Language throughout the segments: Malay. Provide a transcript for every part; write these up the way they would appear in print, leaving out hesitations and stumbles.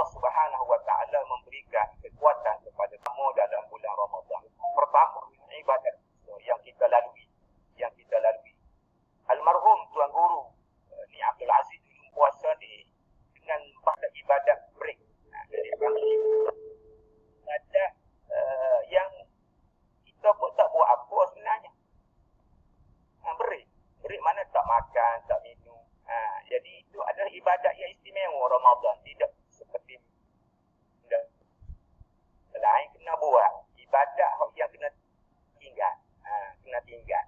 Allah Subhanahu wa taala memberikan kekuatan kepada kamu dalam bulan Ramadan. Pertama, ibadat yang kita lalui. Almarhum Tuan Guru ni Abdul Aziz dulu puasa ni dengan pada ibadat break. Jadi ada yang kita pun tak buat apa sebenarnya. Break mana tak makan, tak minum. Jadi itu adalah ibadat yang istimewa Ramadan. Tidak seperti lain kena buat. Ibadat yang kena tinggal.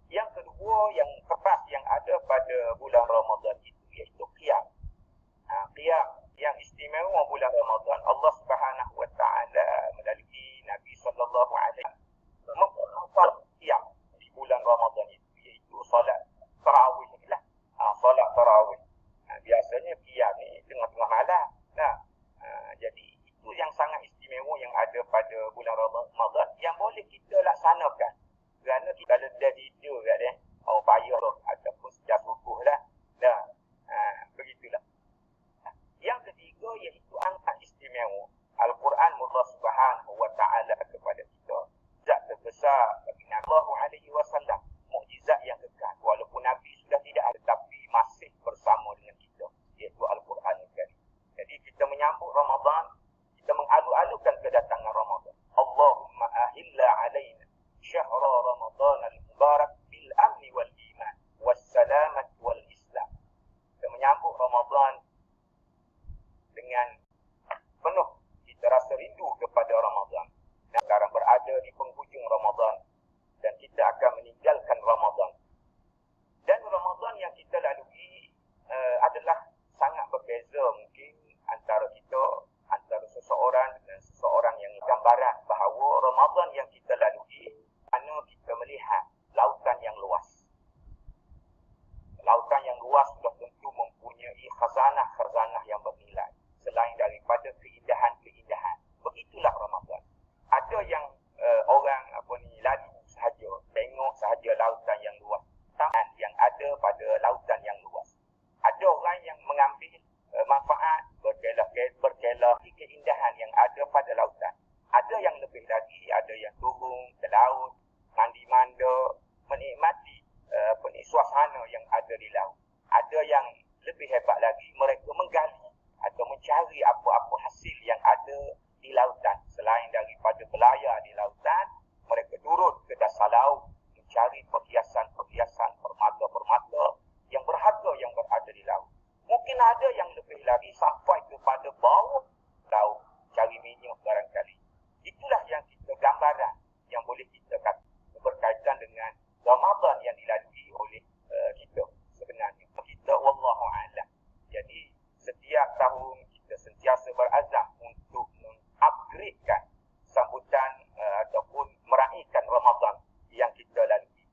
Yang kedua, yang keras yang ada pada bulan Ramadan itu iaitu qiyam. Qiyam yang istimewa bulan Ramadan, Allah Subhanahu wa taala melalui Nabi sallallahu alaihi wasallam memperhafal qiyam di bulan Ramadan itu iaitu solat tarawih lah. Solat tarawih. Biasanya qiyam ni tengah-tengah malam. Jadi itu yang sangat istimewa yang ada pada bulan Ramadan yang boleh kita laksanakan. Kerana kita kalau dah tidur kat dia, payah ataupun sejak subuh lah. Begitulah. Yang ketiga iaitu angkat istimewa. Al-Quran Allah Subhanahu wa taala kepada kita. Zat terbesar bagi Nabi sallallahu alaihi wasallam. Mukjizat yang kekal. Walaupun Nabi sudah tidak ada tapi masih bersama dengan kita. Iaitu Al-Quran Al-Karim. Jadi kita menyambut Ramadan, kita mengalu-alukan kedatangan Ramadan. Allahumma ahilla alaina syahra Ramadan al-mubarak bil amni wal iman was salamat wal islam. Kita menyambut Ramadan dengan penuh kita rasa rindu kepada Ramadan. Dan sekarang berada di penghujung Ramadan dan kita akan meninggalkan Ramadan. Dan Ramadan yang kita lalui adalah sangat berbeza mungkin antara seseorang dengan seseorang yang gambaran bahawa Ramadan yang kita lalui mana kita melihat lautan yang luas. Lautan yang luas sudah tentu mempunyai khazanah-khazanah yang bernilai. Selain daripada keindahan-keindahan. Begitulah Ramadan. Ada yang orang lalu sahaja, tengok sahaja lautan yang luas. Taman yang ada pada lautan yang luas. Ada orang yang mengambil manfaat, berkelah keindahan yang ada pada lautan. Ada yang lebih lagi, ada yang turun ke laut, mandi-manda, menikmati suasana yang ada di laut. Ada yang lebih hebat lagi, mereka menggali atau mencari apa-apa hasil yang ada di lautan. Selain daripada belayar di lautan, mereka turun ke dasar laut, mencari perhiasan-perhiasan, permata-permata yang berharga yang berada di laut. Mungkin ada yang lebih lagi sampai kepada bawah laut, cari minyak barangkali. Itulah yang kita gambaran yang boleh kita kata berkaitan dengan Ramadan yang dilalui oleh kita sebenarnya. Kita wallahu a'lam. Jadi setiap tahun kita sentiasa berazam untuk mengupgradekan sambutan ataupun meraihkan Ramadan yang kita lalui.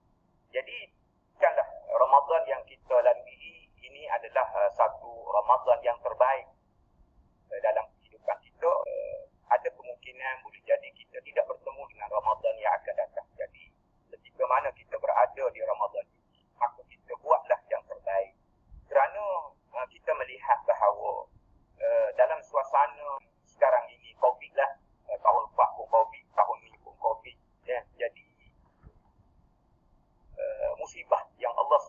Jadi bukanlah Ramadan yang kita lalui ini adalah satu Ramadan yang terbaik dalam kehidupan kita. Ada kemungkinan boleh jadi kita tidak bertemu dengan Ramadan yang akan datang. Jadi ketika mana kita berada di Ramadan ini, maka kita buatlah yang terbaik. Kerana kita melihat bahawa dalam suasana sekarang ini COVID lah, tahun lepas pun COVID, tahun ni pun COVID, jadi musibah yang Allah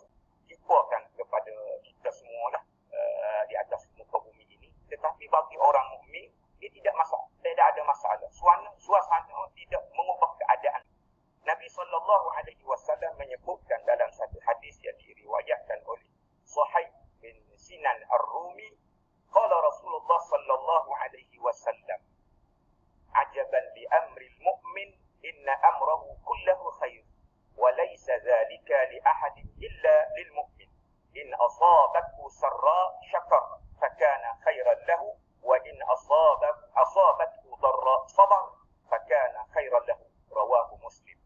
timpakan kepada kita semualah di atas muka bumi ini. Tetapi bagi orang mukmin dia tidak ada masalah. Suasana tidak mengubah keadaan. Nabi SAW menyebutkan dalam satu hadis yang diriwayatkan oleh Suhaib bin Sinan Ar-Rumi, qala Rasulullah sallallahu alaihi wasallam, ajaban li amril mu'min inna amrahu kullahu khair wa laysa dhalika li ahadin illa lil mu'min in asabathu sarra syakar fakana khairan lahu wa in asabathu darra sabar fakana khairan lahu. Rawahu Muslim.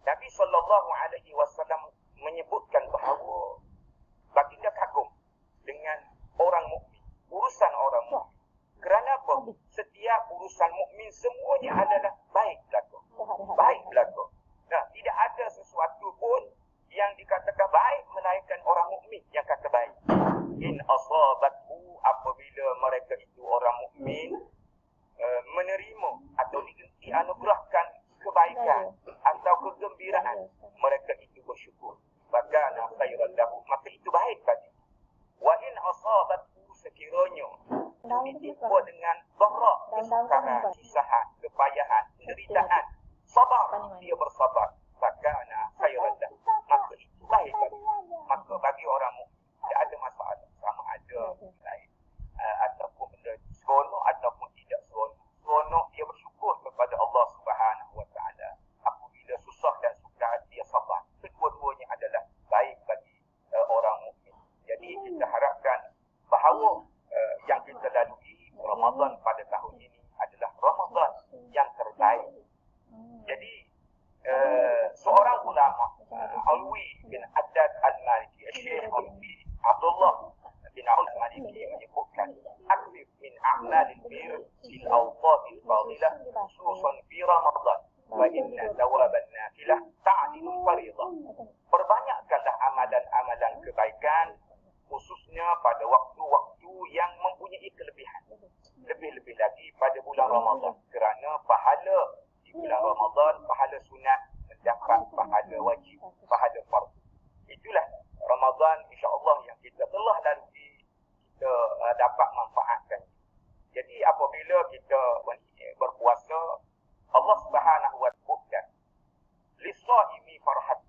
Nabi sallallahu alaihi wasallam menyebutkan bahawa baginda kagum dengan orang mukmin, urusan orang mukmin. Kerana apa? Setiap urusan mukmin semuanya adalah baik belaka. Baik belaka. Nah, tidak ada sesuatu pun yang dikatakan baik melainkan orang mukmin yang kata baik. In asabathu, apabila mereka itu orang mukmin menerima atau dianugerahkan kebaikan atau kegembiraan, mereka itu bersyukur. Bakana khairan lahu, maka itu baik bagi. Wa in asabathu, sekiranya ditimpa dengan dharra, kesukaran, kesusahan, kepayahan, penderitaan, sabar, dia bersabar, bakana khairan lahu, maka itu baik bagi. Maka bagi orang mukmin tidak ada masalah sama ada lain ataupun benda seronok ataupun tidak seronok. Seronok dia bersyukur kepada Allah Subhanahu Wa Taala. Apabila susah dan sukar dia sabar. Kedua-duanya adalah baik bagi orang mukmin. Jadi kita harapkan bahawa yang kita lalui Ramadan pada tahun ini adalah Ramadan yang terbaik. Jadi seorang ulama Alwi bin Haddad Al-Maliki, Syekh Abdullah bin Al-Maliki menyebutkan, aktif min a'malil bir fil awqatil fadilah khususan fi Ramadan wa inna thawaban nafilah ta'dilu fariḍah. Perbanyakkanlah amalan-amalan kebaikan khususnya pada waktu-waktu yang mempunyai kelebihan. Lebih-lebih lagi pada bulan Ramadan, kerana pahala di bulan Ramadan, pahala sunat mendapat pahala wajib, pahala fardu. Itulah Ramadan insya-Allah yang kita telah lalui, kita dapat manfaatkan. Jadi apabila kita berpuasa, Allah Subhanahu wa taala lis-shaimi farhat,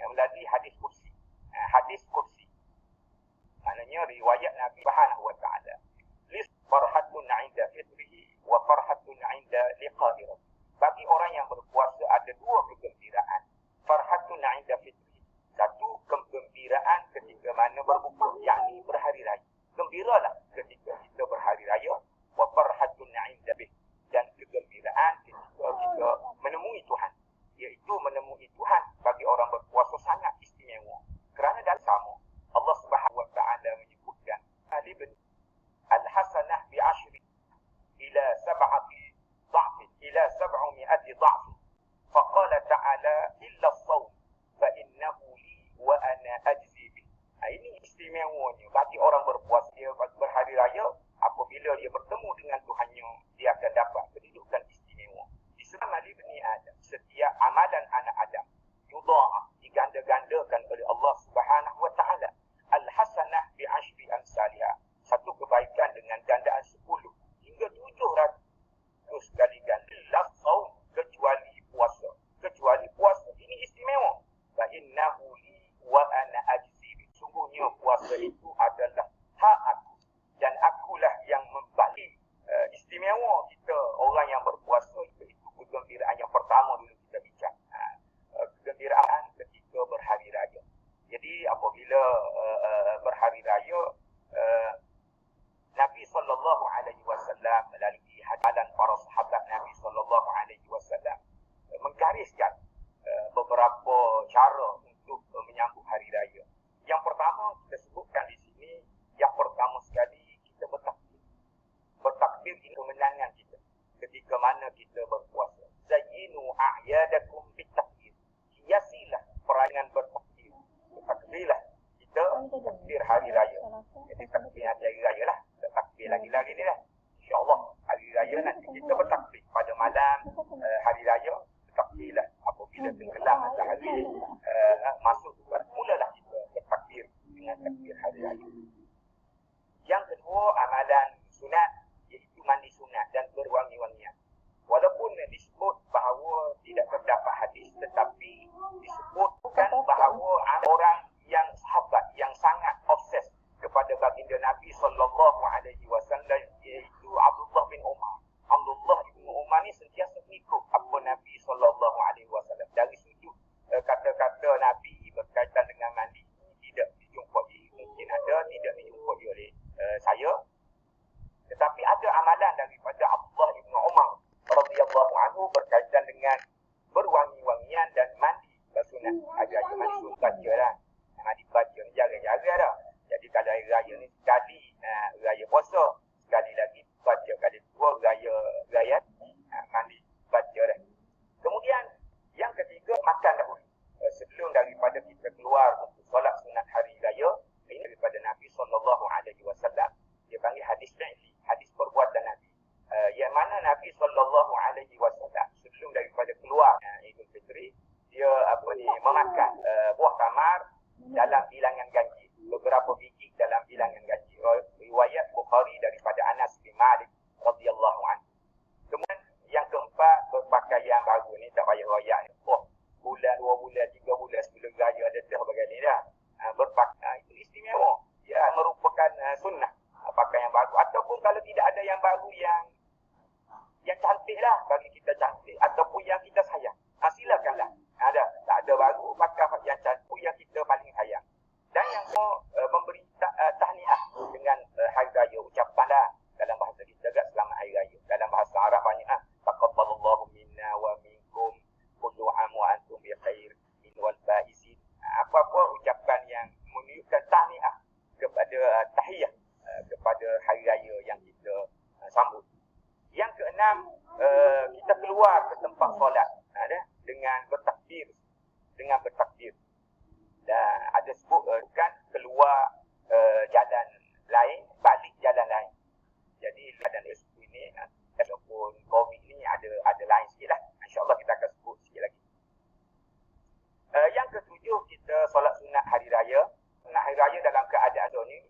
melalui hadis kursi. Hadis kursi maknanya riwayat Nabi Subhanahu wa taala, lis farhatun 'inda fitrihi wa farhatun 'inda liqa'i rabbih. Bagi orang yang berpuasa ada dua kegembiraan. Farhatun 'inda fitrihi, satu kegembiraan ketika mana berbuka, yakni berhari raya. Gembiralah ketika kita berhari raya. Wa farhatun 'inda bih, dan kegembiraan ketika kita menemui Tuhan, iaitu menemui Tuhan bagi orang berpuasa sangat istimewa. Kerana dalam sama Allah Subhanahu wa taala menyebutkan al-hasanah bi 'ashri ila sab'ati ضعف ila 700 ضعف. فقال تعالى إلا الصوم فإنه لي وأنا أجزي به. Ini istimewanya bagi orang berpuasa. Dia berhari raya, apabila dia bertemu dengan Tuhannya, dia akan dapat kedudukan istimewa. Di selama Ibni Adam, setiap amalan anak Adam yudha'af, diganda-gandakan oleh Allah Subhanahu wa taala. Al-hasanah bi 'ashri amsalha, satu kebaikan dengan gandaan 10 hingga 700 kali ganda. La saum, kecuali puasa. Kecuali puasa ini istimewa. Fa innahu li wa ana ajzi bi. Sungguhnya puasa itu adalah hak aku dan akulah yang membagi. Istimewa kita orang yang berpuasa itu kegembiraan yang pertama dulu kita bincang. Kegembiraan ketika berhari raya. Jadi apabila berhari raya, Nabi sallallahu alaihi wasallam melalui hadapan para sahabat Nabi sallallahu alaihi wasallam menggariskan beberapa cara untuk menyambut hari raya. Yang pertama kita sebutkan di sini, yang pertama sekali kita bertakbir. Bertakbir ini kemenangan kita ketika mana kita berpuasa. Zayyinu a'yadakum bitakbir. Hiasilah perayaan bertakbir. Takbirlah kita takbir hari raya. Jadi takbir hari raya lah. Takbir lagi-lagi ni lah. InsyaAllah hari raya nanti kita bertakbir pada malam hari raya. Takbirlah apabila tenggelam matahari masuk mulalah kita bertakbir dengan takbir hari raya. Yang kedua, amalan sunat, iaitu mandi sunat dan berwangi-wangian. Walaupun disebut bahawa tidak terdapat hadis, tetapi disebutkan bahawa orang yang sahabat yang sangat obses kepada baginda Nabi sallallahu alaihi wasallam, iaitu Abdullah bin Umar. Abdullah bin Umar ni sentiasa mengikut apa Nabi sallallahu alaihi wasallam. Dari sudut kata-kata Nabi berkaitan dengan mandi tidak dijumpai, mungkin ada tidak dijumpai oleh saya. Tetapi ada amalan daripada Abdullah bin Umar radhiyallahu anhu berkaitan dengan berwangi-wangian dan mandi bersunat. Ada mandi sunat baca lah. Mandi baca ni jaga-jaga dah. Jadi kalau hari raya ni sekali raya puasa, sekali lagi baca, kali dua raya mandi baca dah. Kemudian yang ketiga, makan dahulu. Sebelum daripada kita keluar untuk solat sunat hari raya, ini daripada Nabi sallallahu alaihi wasallam. Dia panggil hadis da'ifi. Nabi SAW sebelum daripada keluar Idul Fitri, dia memakan buah tamar dalam bilangan ganjil, beberapa biji dalam bilangan ganjil. Riwayat Bukhari daripada Anas bin Malik radhiyallahu anhu. Kemudian yang keempat, berpakaian baru ni tak payah royak ni. Bulan, 2 bulan, 3 bulan sebelum raya ada dah bagian ni dah. Berpakaian itu istimewa. Ia merupakan sunnah pakaian baru. Ataupun kalau tidak ada yang baru yang cantik lah, bagi kita cantik, ataupun yang kita sayang, silakanlah. Ada, tak ada baru, pakai yang cantik yang kita paling sayang. Dan yang memberi tahniah dengan hari raya, ucapan dah dalam bahasa kita agak selamat hari raya. Dalam bahasa Arab banyak taqabbalallahu minna wa minkum kullu am wa antum bi khair min wal faisin. Apa-apa ucapan yang menunjukkan tahniah kepada tahiyah kepada hari raya yang kita sambut. Yang keenam, kita keluar ke tempat solat dengan bertakbir. Dan ada sebut kan keluar jalan lain, balik jalan lain. Jadi dan SQ ini ataupun COVID ni ada lain sikit lah. InsyaAllah kita akan sebut sikit lagi. Yang ketujuh, kita solat sunat hari raya. Sunat hari raya dalam keadaan ni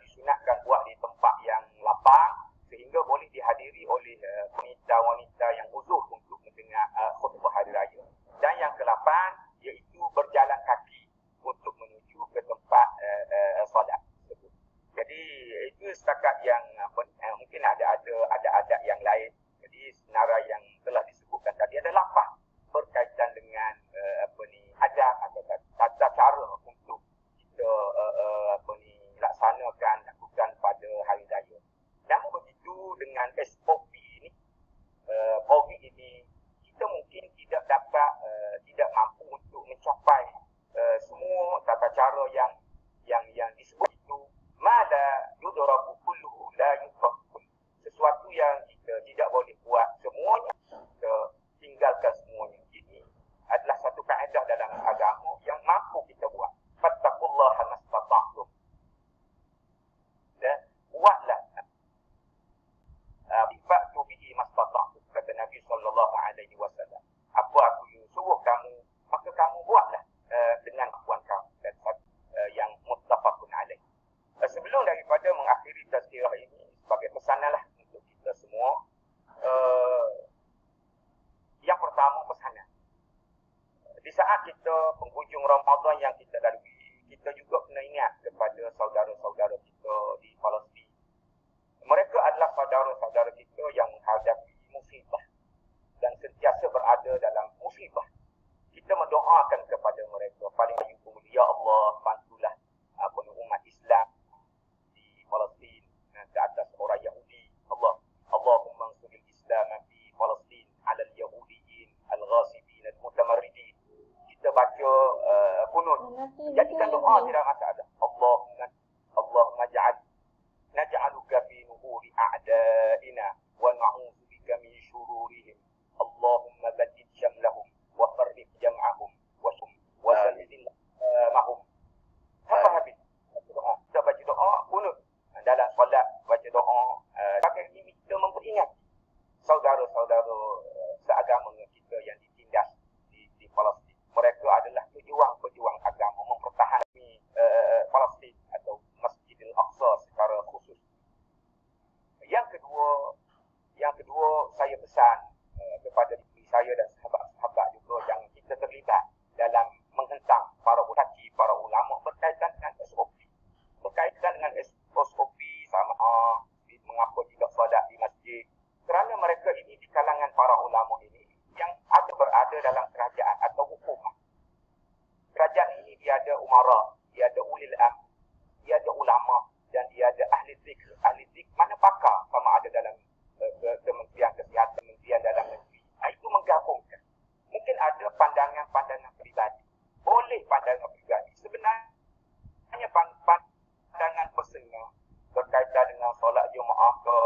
disunatkan buat di tempat yang lapang sehingga boleh dihadiri oleh wanita-wanita yang uzur untuk mendengar khutbah hari raya. Dan yang ke-8 iaitu berjalan kaki untuk menuju ke tempat solat tersebut. Jadi itu setakat yang mungkin ada adat yang lain. Jadi senarai yang telah disebutkan tadi ada 8 berkaitan dengan adab atau tata cara untuk kita lakukan pada hari raya. Namun begitu dengan SOP ini, COVID ini, kita mungkin tidak mampu untuk mencapai semua tata cara yang disebut itu. Mala yudraku kulluhu la yudraku. Sesuatu yang kita tidak boleh buat semuanya, kita tinggalkan semuanya. Ini adalah satu kaedah dalam agama yang mampu kita buat. Fattaqullaha mastata'tum. Dan buatlah bifa'tu bihi mastata'tum, kata Nabi SAW. Apa aku suruh kamu, maka kamu buatlah dengan kemampuan kamu. Dan yang muttafaqun alaih. Sebelum daripada mengakhiri tazkirah ini, sebagai pesananlah untuk kita semua. Yang pertama, pesanan. Di saat kita penghujung Ramadan yang kita lalui, kita juga kena ingat kepada saudara-saudara kita di Palestin. Mereka adalah saudara-saudara kita yang menghadapi musibah dan sentiasa berada dalam musibah. Kita mendoakan kepada mereka. Paling ayukum, ya Allah, bantulah umat Islam di Palestin ke atas orang Yahudi. Allahumma ansuril Islam fi Palestin ala al-Yahudiyin al-ghasibin al-mutamarridin. Kita baca kunut. Jadikan doa tidak masalah. Allahumma naj'aluka fi nuhuri a'da'ina wa na'udzu bika min syururihim. Allahumma badid syamlahum wa farriq jam'ahum wa sallim mahum. Sampai habis. Kita baca doa kunut dalam solat, baca doa. Pakai ini kita memperingat saudara-saudara seagama kita yang ditindas di Palestin. Mereka adalah pejuang agama mempertahankan Palestin atau Masjidil Aqsa secara khusus. Yang kedua saya pesan kepada diri saya dan sahabat-sahabat juga yang kita terlibat dalam menghentam para ulama, para ulama berkaitan dengan SOP. Berkaitan dengan SOP sama mengapa tidak solat di masjid. Kerana mereka ini di kalangan para ulama ini yang berada dalam kerajaan atau hukumah. Kerajaan ini dia ada umara, dia ada ulil amr, dia ada ulama dan dia ada ahli zikr. Ahli zikr mana pakar sama ada dalam Kementerian Kesihatan, Kementerian Dalam Negeri. Itu menggabungkan. Mungkin ada pandangan-pandangan pribadi. Boleh pandangan pribadi. Sebenarnya pandangan personal berkaitan dengan solat Jumaat ke